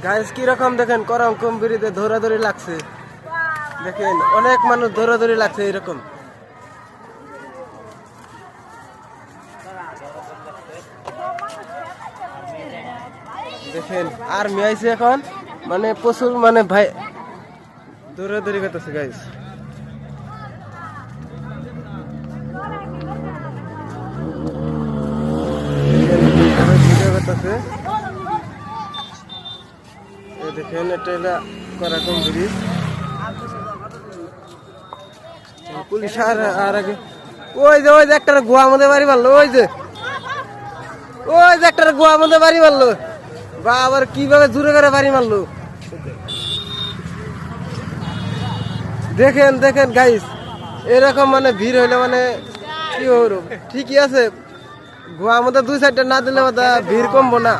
Guys কি রকম দেখেন করম কম্বিরিতে ধরাধরি লাগছে, দেখেন অনেক মানুষ ধরাধরি লাগছে এরকম। দেখেন আর্মি আইছে এখন, মানে প্রচুর মানে ভাই দৌড়াদৌড়ি করতেছে গাইস। ভিডিও করতেছে, দেখেন এটা হলো করাকম ব্রিজ। পুলিশ আর আগে ওই যে একটা গোয়া মধ্যে বাড়ি মারলো, ওই যে একটা গোয়া মধ্যে বাড়ি মারলো, বা আবার কিভাবে জোরে করে বাড়ি মারলো। দেখেন দেখেন গাইস, এরকম মানে ভিড় হইলে মানে কি হলো, ঠিকই আছে গোয়া মধ্যে দুই সাইডটা না দিলে ভিড় কমবো না।